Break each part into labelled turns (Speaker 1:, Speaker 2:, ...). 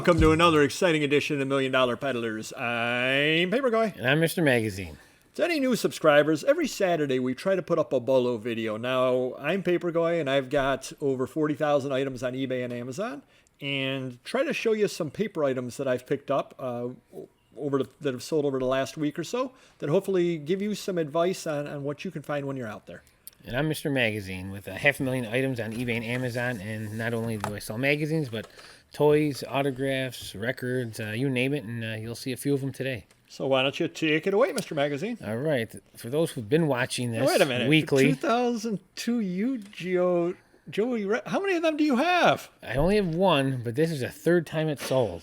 Speaker 1: Welcome to another exciting edition of Million Dollar Peddlers. I'm Paper Guy.
Speaker 2: And I'm Mr. Magazine.
Speaker 1: To any new subscribers, every Saturday we try to put up a BOLO video. Now, I'm Paper Guy, and I've got over 40,000 items on eBay and Amazon, and try to show you some paper items that I've picked up that have sold over the last week or so, that hopefully give you some advice on what you can find when you're out there.
Speaker 2: And I'm Mr. Magazine with 500,000 items on eBay and Amazon, and not only do I sell magazines, but toys, autographs, records, you name it, and you'll see a few of them today.
Speaker 1: So why don't you take it away, Mr. Magazine?
Speaker 2: All right. For those who've been watching this
Speaker 1: Wait a minute.
Speaker 2: weekly.
Speaker 1: 2002 Yu-Gi-Oh! Joey, how many of them do you have?
Speaker 2: I only have one, but this is the third time it's sold.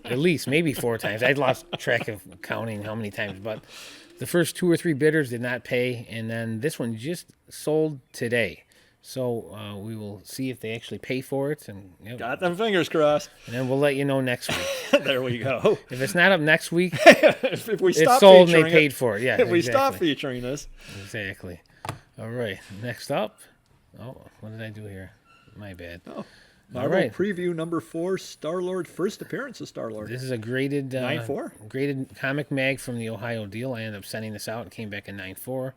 Speaker 2: At least, maybe 4 times. I'd lost track of counting how many times, but the first 2 or 3 bidders did not pay, and then this one just sold today. So we will see if they actually pay for it. And
Speaker 1: got them fingers crossed.
Speaker 2: And then we'll let you know next week.
Speaker 1: There we go.
Speaker 2: If it's not up next week,
Speaker 1: if we stop
Speaker 2: it's sold and they
Speaker 1: featuring
Speaker 2: paid for it. Yeah,
Speaker 1: if we stop featuring this.
Speaker 2: Exactly. All right. Next up. Oh, what did I do here? My bad.
Speaker 1: Oh, Marvel Preview number 4, Star-Lord, first appearance of Star-Lord.
Speaker 2: This is a graded
Speaker 1: 9.4?
Speaker 2: Graded comic mag from the Ohio deal. I ended up sending this out and came back in 9.4. Wow.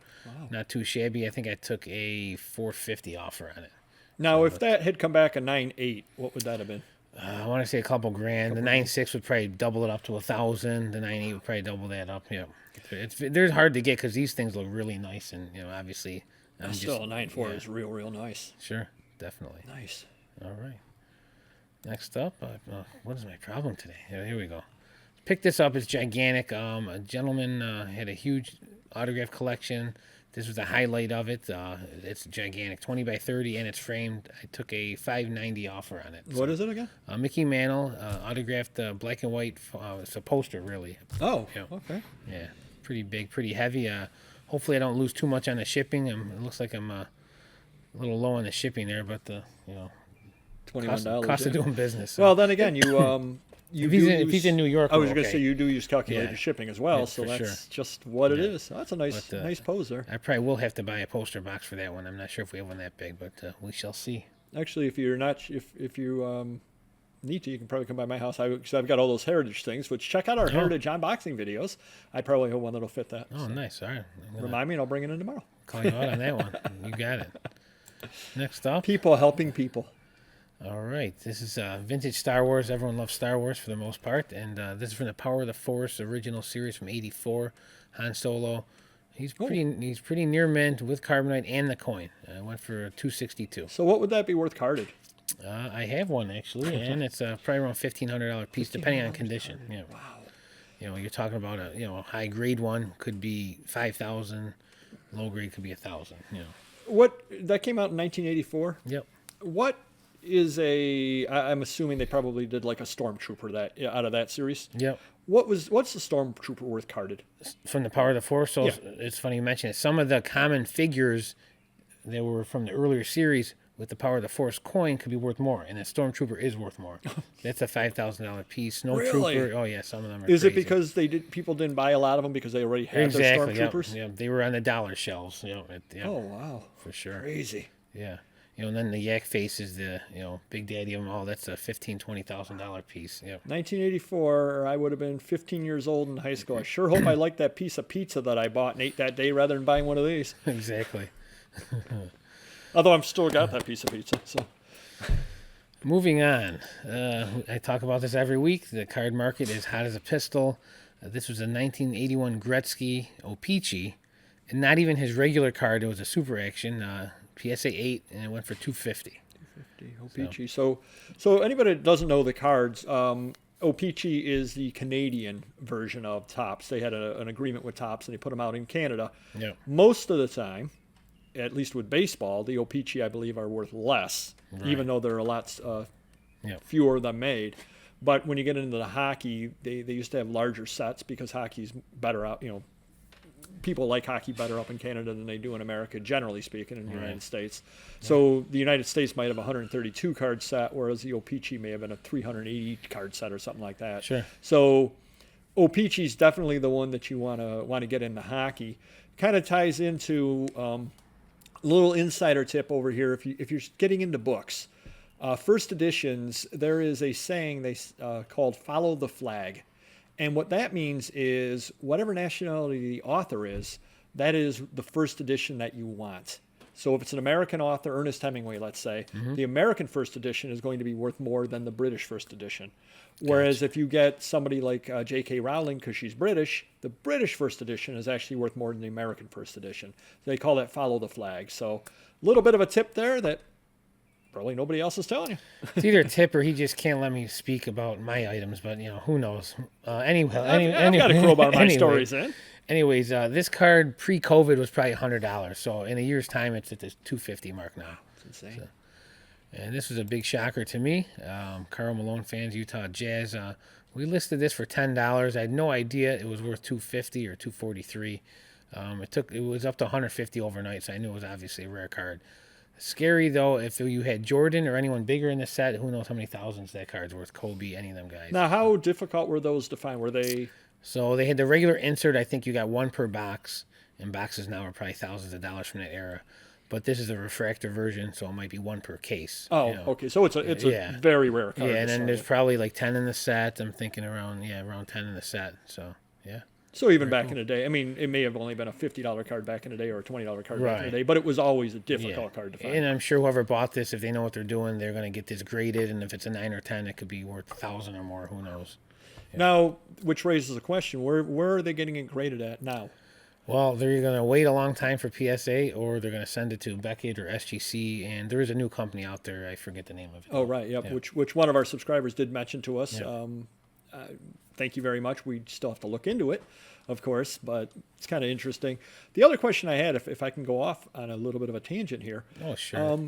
Speaker 2: Not too shabby. I think I took a $450 offer on it.
Speaker 1: Now, so if that had come back a 9.8, what would that have been?
Speaker 2: I want to say a couple grand. The 9.6 would probably double it up to 1,000. The 9.8 would probably double that up. Yeah, they're hard to get because these things look really nice, and obviously.
Speaker 1: Still, a 9.4 is real nice.
Speaker 2: Sure, definitely.
Speaker 1: Nice.
Speaker 2: All right. Next up, what is my problem today? Here we go. Picked this up. It's gigantic. A gentleman had a huge autograph collection. This was the highlight of it. It's gigantic, 20 by 30, and it's framed. I took a $590 offer on it.
Speaker 1: What is it again?
Speaker 2: Mickey Mantle, autographed black and white. It's a poster, really.
Speaker 1: Oh, okay.
Speaker 2: Yeah, pretty big, pretty heavy. Hopefully I don't lose too much on the shipping. It looks like I'm a little low on the shipping there, but
Speaker 1: $21
Speaker 2: cost of doing business. So.
Speaker 1: Well, then again, if
Speaker 2: he's in New York,
Speaker 1: I was going to say you do use calculated shipping as well, so that's
Speaker 2: sure.
Speaker 1: just what it is. So that's a nice pose there.
Speaker 2: I probably will have to buy a poster box for that one. I'm not sure if we have one that big, but we shall see.
Speaker 1: Actually, if you need to, you can probably come by my house. Because I've got all those heritage things. Which check out our heritage unboxing videos. I probably have one that'll fit that.
Speaker 2: Oh, so. Nice! All right.
Speaker 1: Remind me, and I'll bring it in tomorrow.
Speaker 2: Call you out on that one. You got it. Next up,
Speaker 1: people helping people.
Speaker 2: All right, this is vintage Star Wars. Everyone loves Star Wars for the most part, and this is from the Power of the Force original series from '84. Han Solo. He's pretty near mint with carbonite and the coin. I went for $262.
Speaker 1: So what would that be worth carded?
Speaker 2: I have one actually, and it's probably around $1,500 piece, depending on condition. Yeah. Wow. You're talking about a high grade one could be $5,000, low grade could be $1,000.
Speaker 1: What that came out in 1984.
Speaker 2: Yep.
Speaker 1: What is I'm assuming they probably did like a Stormtrooper out of that series.
Speaker 2: Yep.
Speaker 1: What's the Stormtrooper worth carded?
Speaker 2: From the Power of the Force. So it's funny you mention it. Some of the common figures that were from the earlier series with the Power of the Force coin could be worth more, and the Stormtrooper is worth more. That's a $5,000 piece.
Speaker 1: Really?
Speaker 2: Trooper. Oh yeah, some of them are.
Speaker 1: Is
Speaker 2: crazy.
Speaker 1: It because people didn't buy a lot of them because they already had their Stormtroopers?
Speaker 2: Yeah, they were on the dollar shelves.
Speaker 1: Oh wow.
Speaker 2: For sure.
Speaker 1: Crazy.
Speaker 2: Yeah. And then the yak face is the big daddy of them all. That's a $15,000-$20,000 piece. Yeah.
Speaker 1: 1984. I would have been 15 years old in high school. I sure hope I liked that piece of pizza that I bought and ate that day rather than buying one of these.
Speaker 2: Exactly.
Speaker 1: Although I'm still got that piece of pizza. So.
Speaker 2: Moving on. I talk about this every week. The card market is hot as a pistol. This was a 1981 Gretzky O-Pee-Chee, and not even his regular card. It was a super action. PSA 8, and it went for $250.
Speaker 1: O-Pee-Chee. So anybody that doesn't know the cards, O-Pee-Chee is the Canadian version of Topps. They had an agreement with Topps, and they put them out in Canada.
Speaker 2: Yeah.
Speaker 1: Most of the time, at least with baseball, the O-Pee-Chee, I believe, are worth less, even though there are lots fewer of them made. But when you get into the hockey, they used to have larger sets because hockey's better out, people like hockey better up in Canada than they do in America, generally speaking, in the United States. So the United States might have a 132 card set, whereas the O-Pee-Chee may have been a 380 card set or something like that.
Speaker 2: Sure.
Speaker 1: So O-Pee-Chee is definitely the one that you want to get into hockey. Kind of ties into a little insider tip over here. If you're getting into books, First editions, there is a saying called "follow the flag," and what that means is whatever nationality the author is, that is the first edition that you want. So if it's an American author, Ernest Hemingway, let's say, the American first edition is going to be worth more than the British first edition. Whereas if you get somebody like J.K. Rowling, because she's British, the British first edition is actually worth more than the American first edition. They call that follow the flag. So a little bit of a tip there that probably nobody else is telling you.
Speaker 2: It's either a tip or he just can't let me speak about my items, but, who knows.
Speaker 1: I've got to crowbar my stories in.
Speaker 2: Anyways, this card pre-COVID was probably $100. So in a year's time, it's at the $250 mark now.
Speaker 1: It's insane.
Speaker 2: And this was a big shocker to me. Karl Malone fans, Utah Jazz. We listed this for $10. I had no idea it was worth $250 or $243. It was up to $150 overnight, so I knew it was obviously a rare card. Scary though, if you had Jordan or anyone bigger in the set, who knows how many thousands that card's worth. Kobe, any of them guys.
Speaker 1: Now, how difficult were those to find? Were they?
Speaker 2: So they had the regular insert. I think you got one per box, and boxes now are probably thousands of dollars from that era. But this is a refractor version, so it might be one per case.
Speaker 1: Oh, okay. So it's a very rare card.
Speaker 2: Yeah, and then there's probably like 10 in the set. I'm thinking around 10 in the set. So yeah.
Speaker 1: So even back in the day, I mean, it may have only been a $50 card back in the day or a $20 card back in the day, but it was always a difficult card to find.
Speaker 2: And I'm sure whoever bought this, if they know what they're doing, they're going to get this graded. And if it's a 9 or 10, it could be worth 1,000 or more. Who knows? Yeah.
Speaker 1: Now, which raises a question: where are they getting it graded at now?
Speaker 2: Well, they're going to wait a long time for PSA, or they're going to send it to Beckett or SGC. And there is a new company out there. I forget the name of it.
Speaker 1: Oh, right. Yep. Yeah. Which one of our subscribers did mention to us.
Speaker 2: Yeah.
Speaker 1: Thank you very much. We still have to look into it, of course, but it's kind of interesting. The other question I had, if I can go off on a little bit of a tangent here.
Speaker 2: Oh, sure.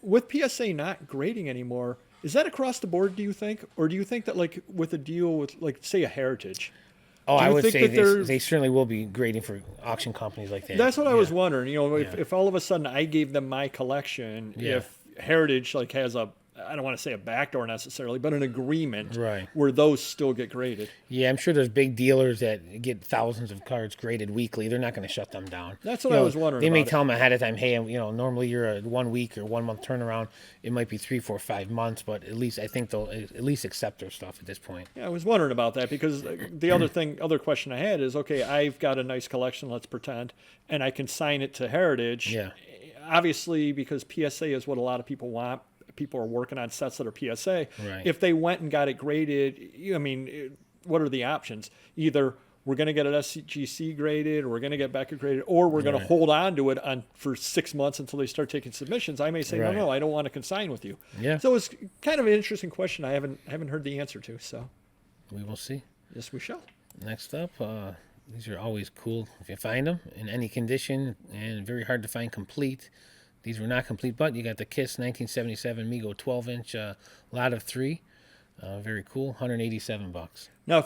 Speaker 1: With PSA not grading anymore, is that across the board, do you think? Or do you think that, like, with a deal with, like, say, a Heritage?
Speaker 2: Oh, I would say they certainly will be grading for auction companies like that.
Speaker 1: That's what I was wondering. If all of a sudden I gave them my collection, if Heritage, like, has I don't want to say a backdoor necessarily, but an agreement where those still get graded.
Speaker 2: Yeah, I'm sure there's big dealers that get thousands of cards graded weekly. They're not going to shut them down.
Speaker 1: That's what I was wondering.
Speaker 2: They may tell them ahead of time, hey, normally you're a 1 week or 1 month turnaround. It might be 3, 4, 5 months, but at least I think they'll at least accept their stuff at this point.
Speaker 1: Yeah, I was wondering about that because the other question I had is, okay, I've got a nice collection, let's pretend, and I can sign it to Heritage.
Speaker 2: Yeah.
Speaker 1: Obviously, because PSA is what a lot of people want. People are working on sets that are PSA.
Speaker 2: Right.
Speaker 1: If they went and got it graded, I mean, what are the options? Either we're going to get it SGC graded, or we're going to get Beckett graded, or we're going to hold on to it for 6 months until they start taking submissions. I may say, no, I don't want to consign with you.
Speaker 2: Yeah.
Speaker 1: So it's kind of an interesting question. I haven't heard the answer to. So
Speaker 2: we will see.
Speaker 1: Yes, we shall.
Speaker 2: Next up, these are always cool if you find them in any condition, and very hard to find complete. These were not complete, but you got the Kiss 1977 Mego 12-inch lot of 3. Very cool, $187.
Speaker 1: Now,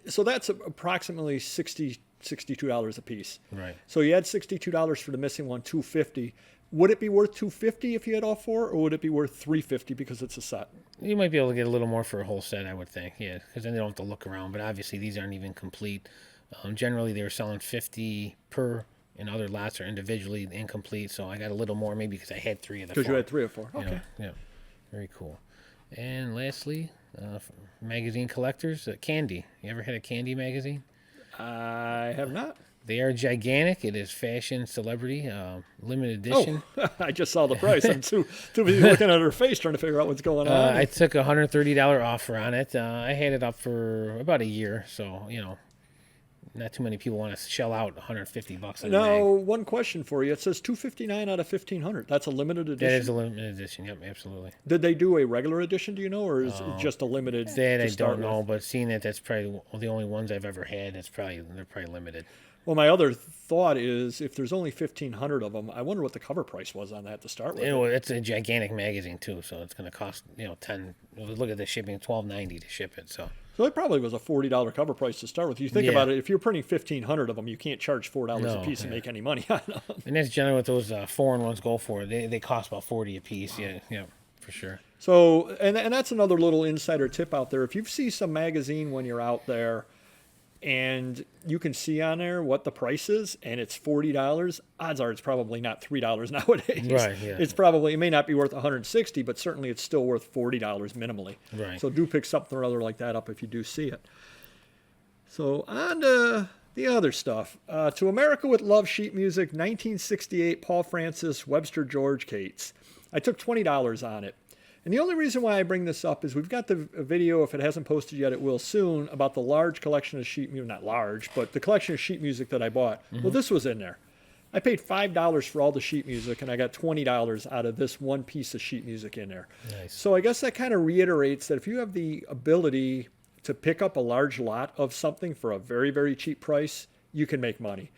Speaker 1: so that's approximately $62 a piece.
Speaker 2: Right.
Speaker 1: So you had $62 for the missing one, $250. Would it be worth $250 if you had all 4, or would it be worth $350 because it's a set?
Speaker 2: You might be able to get a little more for a whole set, I would think. Yeah, because then they don't have to look around. But obviously, these aren't even complete. Generally, they were selling $50 per. And other lots are individually incomplete, so I got a little more maybe because I had 3 of the 4.
Speaker 1: Because you had 3 or 4. Okay.
Speaker 2: Yeah. Very cool. And lastly, magazine collectors, Candy. You ever had a Candy magazine?
Speaker 1: I have not.
Speaker 2: They are gigantic. It is fashion, celebrity, limited edition.
Speaker 1: Oh, I just saw the price. I'm too busy looking at her face trying to figure out what's going on.
Speaker 2: I took a $130 offer on it. I had it up for about a year, so, not too many people want to shell out $150 on
Speaker 1: Now, one question for you. It says $259 out of $1,500. That's a limited edition?
Speaker 2: That is a limited edition. Yep, absolutely.
Speaker 1: Did they do a regular edition, do you know, or is it just a limited?
Speaker 2: That I don't know, but seeing that's probably the only ones I've ever had, they're probably limited.
Speaker 1: Well, my other thought is if there's only 1,500 of them, I wonder what the cover price was on that to start with.
Speaker 2: It's a gigantic magazine, too, so it's going to cost, $10. Look at the shipping, $12.90 to ship it, so.
Speaker 1: So it probably was a $40 cover price to start with. You think about it, if you're printing 1,500 of them, you can't charge $4 a piece and make any money on them.
Speaker 2: And that's generally what those foreign ones go for. They cost about $40 a piece. Yeah, for sure.
Speaker 1: So, and that's another little insider tip out there. If you see some magazine when you're out there, and you can see on there what the price is, and it's $40, odds are it's probably not $3 nowadays.
Speaker 2: Right, yeah.
Speaker 1: It may not be worth $160, but certainly it's still worth $40 minimally.
Speaker 2: Right.
Speaker 1: So do pick something or other like that up if you do see it. So on to the other stuff. To America with Love sheet music, 1968, Paul Francis, Webster George Cates. I took $20 on it. And the only reason why I bring this up is we've got the video, if it hasn't posted yet, it will soon, about the large collection of sheet music, not large, but the collection of sheet music that I bought. Mm-hmm. Well, this was in there. I paid $5 for all the sheet music, and I got $20 out of this one piece of sheet music in there.
Speaker 2: Nice.
Speaker 1: So I guess that kind of reiterates that if you have the ability to pick up a large lot of something for a very, very cheap price, you can make money.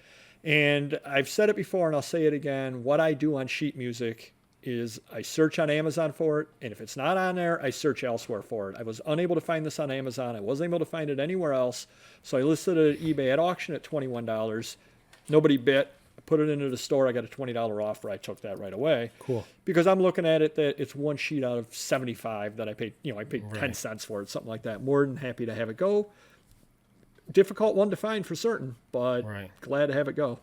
Speaker 1: And I've said it before, and I'll say it again, what I do on sheet music is I search on Amazon for it, and if it's not on there, I search elsewhere for it. I was unable to find this on Amazon. I wasn't able to find it anywhere else, so I listed it at eBay at auction at $21. Nobody bid. I put it into the store. I got a $20 offer. I took that right away.
Speaker 2: Cool.
Speaker 1: Because I'm looking at it that it's one sheet out of 75 that I paid. I paid
Speaker 2: Right.
Speaker 1: 10 cents for it, something like that. More than happy to have it go. Difficult one to find for certain, but
Speaker 2: Right.
Speaker 1: glad to have it go.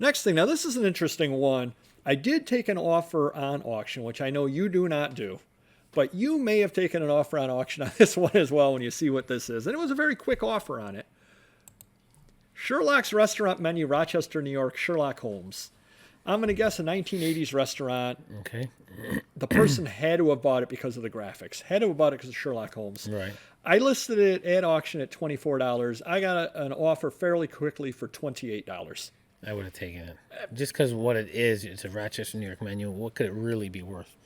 Speaker 1: Next thing, now this is an interesting one. I did take an offer on auction, which I know you do not do, but you may have taken an offer on auction on this one as well when you see what this is. And it was a very quick offer on it. Sherlock's Restaurant Menu, Rochester, New York, Sherlock Holmes. I'm going to guess a 1980s restaurant.
Speaker 2: Okay.
Speaker 1: The person had to have bought it because of the graphics. Had to have bought it because of Sherlock Holmes.
Speaker 2: Right.
Speaker 1: I listed it at auction at $24. I got an offer fairly quickly for $28.
Speaker 2: I would have taken it. Just because what it is, it's a Rochester, New York menu. What could it really be worth?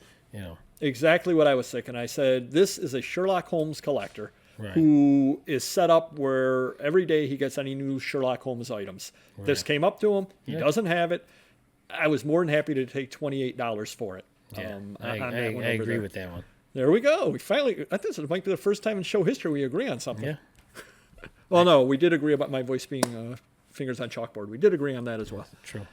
Speaker 1: Exactly what I was thinking. I said, this is a Sherlock Holmes collector
Speaker 2: Right.
Speaker 1: who is set up where every day he gets any new Sherlock Holmes items.
Speaker 2: Right.
Speaker 1: This came up to him. He
Speaker 2: Yeah.
Speaker 1: doesn't have it. I was more than happy to take $28 for it.
Speaker 2: Yeah,
Speaker 1: on
Speaker 2: I
Speaker 1: that one over
Speaker 2: agree
Speaker 1: there.
Speaker 2: with that one.
Speaker 1: There we go. We finally, I think this might be the first time in show history we agree on something.
Speaker 2: Yeah.
Speaker 1: Well, no, we did agree about my voice being fingers on chalkboard. We did agree on that as well.
Speaker 2: True.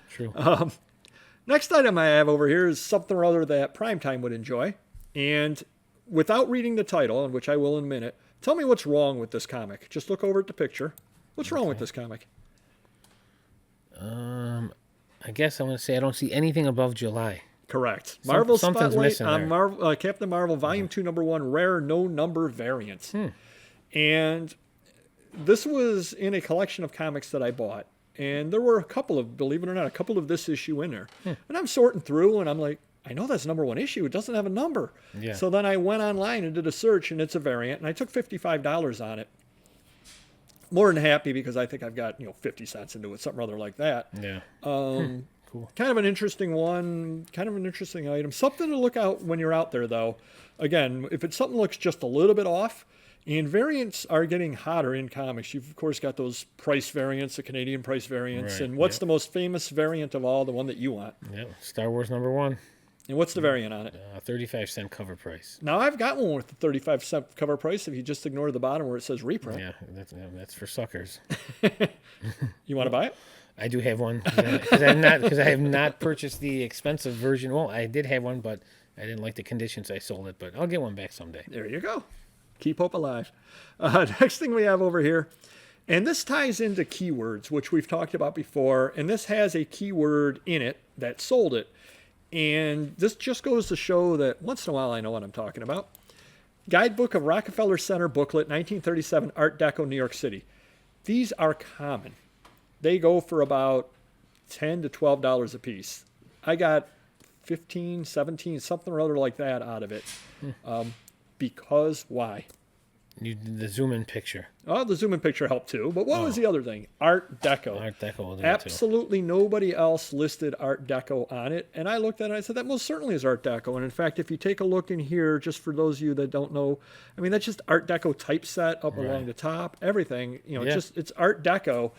Speaker 1: Next item I have over here is something or other that Primetime would enjoy. And without reading the title, and which I will in a minute, tell me what's wrong with this comic. Just look over at the picture. What's wrong with this comic?
Speaker 2: I guess I'm going to say I don't see anything above July.
Speaker 1: Correct. Marvel
Speaker 2: something's
Speaker 1: Spotlight
Speaker 2: missing
Speaker 1: on
Speaker 2: there.
Speaker 1: Marvel, Captain Marvel Volume 2, Number 1, Rare No Number Variant. And this was in a collection of comics that I bought. And there were a couple of, believe it or not, a couple of this issue in there. And I'm sorting through, and I'm like, I know that's number 1 issue. It doesn't have a number.
Speaker 2: Yeah.
Speaker 1: So then I went online and did a search, and it's a variant. And I took $55 on it. More than happy because I think I've got 50 cents into it, something or other like that.
Speaker 2: Yeah. Cool.
Speaker 1: Kind of an interesting one, kind of an interesting item. Something to look out when you're out there, though. Again, if it's something looks just a little bit off, and variants are getting hotter in comics. You've, of course, got those price variants, the Canadian price variants.
Speaker 2: Right,
Speaker 1: And what's
Speaker 2: yep.
Speaker 1: the most famous variant of all, the one that you want?
Speaker 2: Yeah. Star Wars #1.
Speaker 1: And what's the variant on it?
Speaker 2: 35-cent cover price.
Speaker 1: Now, I've got one with the 35-cent cover price if you just ignore the bottom where it says reprint.
Speaker 2: Yeah, that's for suckers.
Speaker 1: You want to buy it?
Speaker 2: I do have one because I have not purchased the expensive version. Well, I did have one, but I didn't like the conditions. I sold it, but I'll get one back someday.
Speaker 1: There you go. Keep hope alive. Next thing we have over here, and this ties into keywords, which we've talked about before, and this has a keyword in it that sold it. And this just goes to show that once in a while I know what I'm talking about. Guidebook of Rockefeller Center booklet, 1937 Art Deco, New York City. These are common. They go for about $10 to $12 a piece. I got 15, 17, something or other like that out of it. Because why?
Speaker 2: The zoom in picture.
Speaker 1: Oh, the zoom in picture helped too. But what was the other thing? Art Deco.
Speaker 2: Art Deco will do it too.
Speaker 1: Absolutely nobody else listed Art Deco on it. And I looked at it and I said, that most certainly is Art Deco. And in fact, if you take a look in here, just for those of you that don't know, I mean, that's just Art Deco typeset up along the top, everything. It's Art Deco.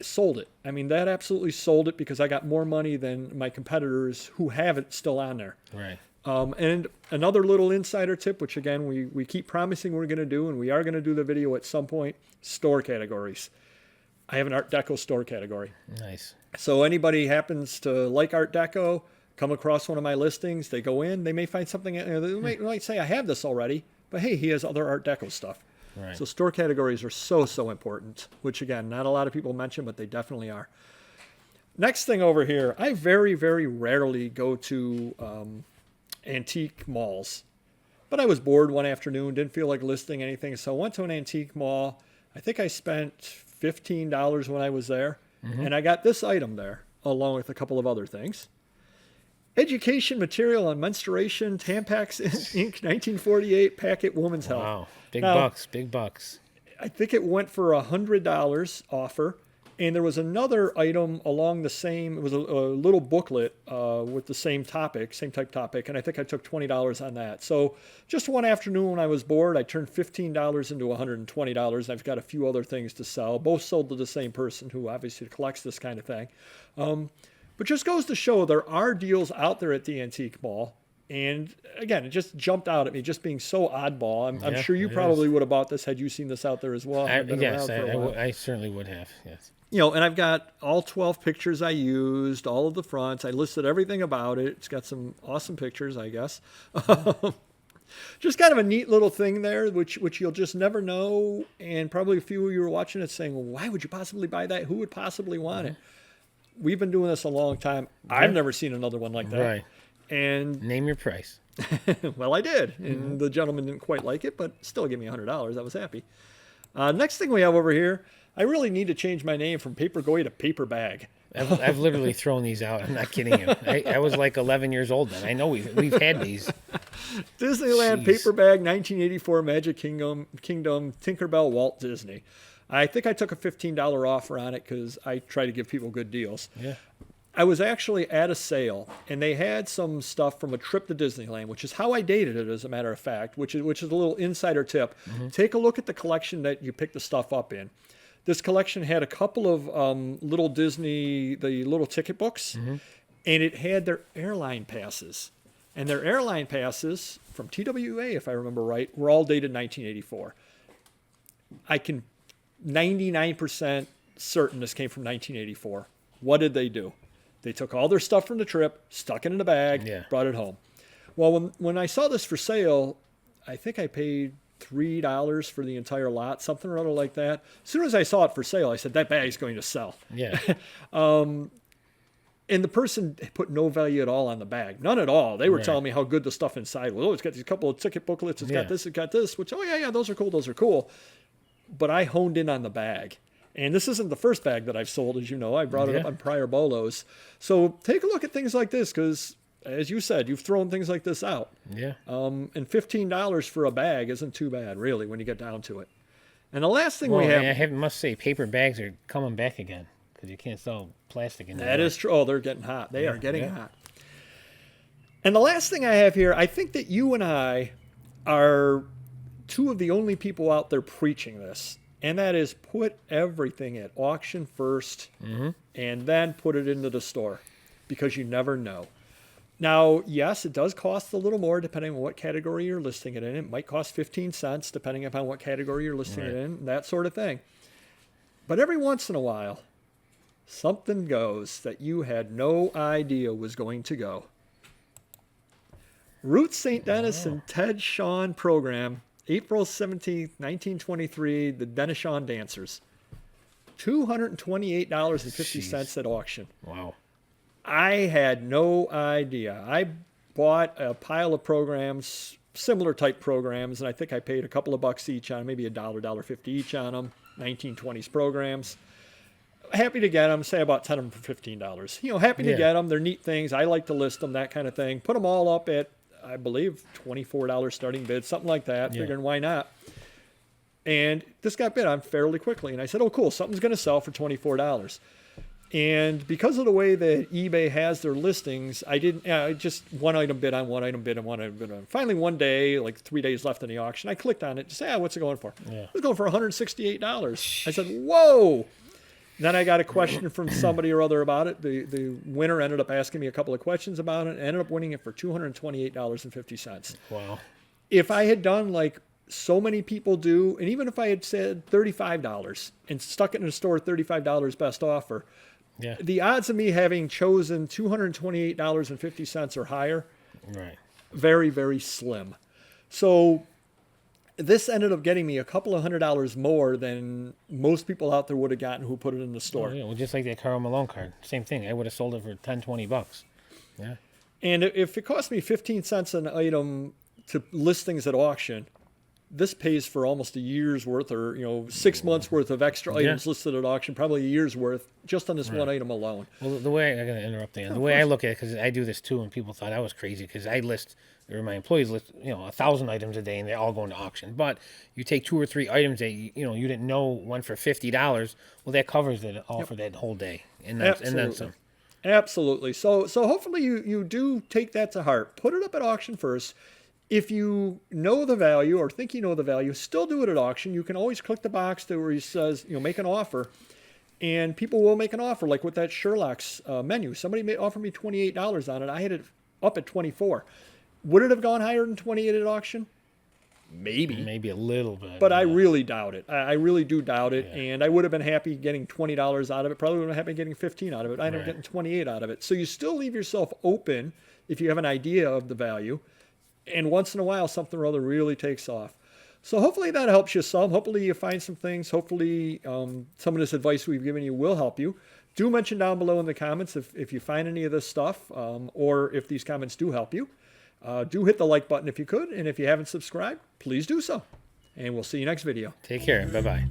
Speaker 1: Sold it. I mean, that absolutely sold it because I got more money than my competitors who have it still on there.
Speaker 2: Right.
Speaker 1: And another little insider tip, which again, we keep promising we're going to do, and we are going to do the video at some point, store categories. I have an Art Deco store category.
Speaker 2: Nice.
Speaker 1: So anybody happens to like Art Deco, come across one of my listings, they go in, they may find something, they might say, I have this already, but hey, he has other Art Deco stuff.
Speaker 2: Right.
Speaker 1: So store categories are so important, which again, not a lot of people mention, but they definitely are. Next thing over here, I very, very rarely go to antique malls. But I was bored one afternoon, didn't feel like listing anything, so I went to an antique mall. I think I spent $15 when I was there, and I got this item there, along with a couple of other things. Education material on menstruation, Tampax Inc. 1948 packet women's health.
Speaker 2: Wow, big bucks.
Speaker 1: I think it went for $100 offer, and there was another item along the same. It was a little booklet with the same type topic, and I think I took $20 on that. So just one afternoon when I was bored, I turned $15 into $120. And I've got a few other things to sell, both sold to the same person who obviously collects this kind of thing. But just goes to show there are deals out there at the antique mall. And again, it just jumped out at me, just being so oddball. I'm sure you probably would have bought this had you seen this out there as well.
Speaker 2: I certainly would have, yes.
Speaker 1: And I've got all 12 pictures I used, all of the fronts. I listed everything about it. It's got some awesome pictures, I guess. Just kind of a neat little thing there, which you'll just never know. And probably a few of you were watching it saying, well, why would you possibly buy that? Who would possibly want it? We've been doing this a long time. I've never seen another one like that.
Speaker 2: Right.
Speaker 1: And
Speaker 2: name your price.
Speaker 1: Well, I did. And the gentleman didn't quite like it, but still gave me $100. I was happy. Next thing we have over here, I really need to change my name from Papergoy to Paper Bag.
Speaker 2: I've literally thrown these out. I'm not kidding you. I was like 11 years old then. I know we've had these.
Speaker 1: Disneyland Paper Bag 1984 Magic Kingdom Tinkerbell Walt Disney. I think I took a $15 offer on it because I try to give people good deals.
Speaker 2: Yeah.
Speaker 1: I was actually at a sale, and they had some stuff from a trip to Disneyland, which is how I dated it, as a matter of fact, which is a little insider tip. Take a look at the collection that you pick the stuff up in. This collection had a couple of little Disney, the little ticket books, and it had their airline passes. And their airline passes from TWA, if I remember right, were all dated 1984. I can 99% certain this came from 1984. What did they do? They took all their stuff from the trip, stuck it in a bag, brought it home. Well, when I saw this for sale, I think I paid $3 for the entire lot, something or other like that. As soon as I saw it for sale, I said, that bag's going to sell.
Speaker 2: Yeah.
Speaker 1: And the person put no value at all on the bag. None at all. They were telling me how good the stuff inside was. Oh, it's got these couple of ticket booklets. It's got this, which, those are cool. But I honed in on the bag. And this isn't the first bag that I've sold, as you know. I brought it up on prior BOLOs. So take a look at things like this because, as you said, you've thrown things like this out.
Speaker 2: Yeah.
Speaker 1: And $15 for a bag isn't too bad, really, when you get down to it. And the last thing we have...
Speaker 2: I must say, paper bags are coming back again because you can't sell plastic anymore.
Speaker 1: That is true. Oh, they're getting hot. They are getting hot. And the last thing I have here, I think that you and I are two of the only people out there preaching this. And that is put everything at auction first and then put it into the store because you never know. Now, yes, it does cost a little more depending on what category you're listing it in. It might cost 15 cents depending upon what category you're listing it in, that sort of thing. But every once in a while, something goes that you had no idea was going to go. Ruth St. Denis and Ted Shawn program, April 17th, 1923, the Denishon Dancers. $228.50 at auction.
Speaker 2: Wow.
Speaker 1: I had no idea. I bought a pile of programs, similar type programs, and I think I paid a couple of bucks each on them, maybe $1.50 each on them, 1920s programs. Happy to get them, say about 10 of them for $15. Happy to get them. They're neat things. I like to list them, that kind of thing. Put them all up at, I believe, $24 starting bid, something like that. Figuring why not. And this got bid on fairly quickly. And I said, oh, cool, something's going to sell for $24. And because of the way that eBay has their listings, I just one item bid on, one item bid on, one item bid on. Finally, one day, like 3 days left in the auction, I clicked on it to say, what's it going for? It was going for $168. I said, whoa. Then I got a question from somebody or other about it. The winner ended up asking me a couple of questions about it and ended up winning it for $228.50.
Speaker 2: Wow.
Speaker 1: If I had done like so many people do, and even if I had said $35 and stuck it in a store at $35 best offer, the odds of me having chosen $228.50 or higher, very, very slim. So this ended up getting me a couple of $100 more than most people out there would have gotten who put it in the store.
Speaker 2: Oh, yeah. Well, just like that Karl Malone card. Same thing. I would have sold it for $10-20. Yeah.
Speaker 1: And if it cost me 15 cents an item to list things at auction, this pays for almost a year's worth, or 6 months worth of extra items listed at auction, probably a year's worth just on this one item alone.
Speaker 2: Well, the way I'm going to interrupt you. The way I look at it, because I do this too, and people thought I was crazy because I list, or my employees list, 1,000 items a day, and they're all going to auction. But you take 2 or 3 items that you didn't know went for $50. Well, that covers it all for that whole day, and then some.
Speaker 1: Absolutely. So hopefully you do take that to heart. Put it up at auction first. If you know the value or think you know the value, still do it at auction. You can always click the box where he says, make an offer. And people will make an offer, like with that Sherlock's menu. Somebody offered me $28 on it. I had it up at $24. Would it have gone higher than $28 at auction? Maybe
Speaker 2: a little bit.
Speaker 1: But I really doubt it. I really do doubt it. Yeah. And I would have been happy getting $20 out of it. Probably would have been happy getting $15 out of it. I ended up getting $28 out of it. So you still leave yourself open if you have an idea of the value. And once in a while, something or other really takes off. So hopefully that helps you some. Hopefully you find some things. Hopefully some of this advice we've given you will help you. Do mention down below in the comments if you find any of this stuff or if these comments do help you. Do hit the like button if you could. And if you haven't subscribed, please do so. And we'll see you next video.
Speaker 2: Take care. Bye-bye.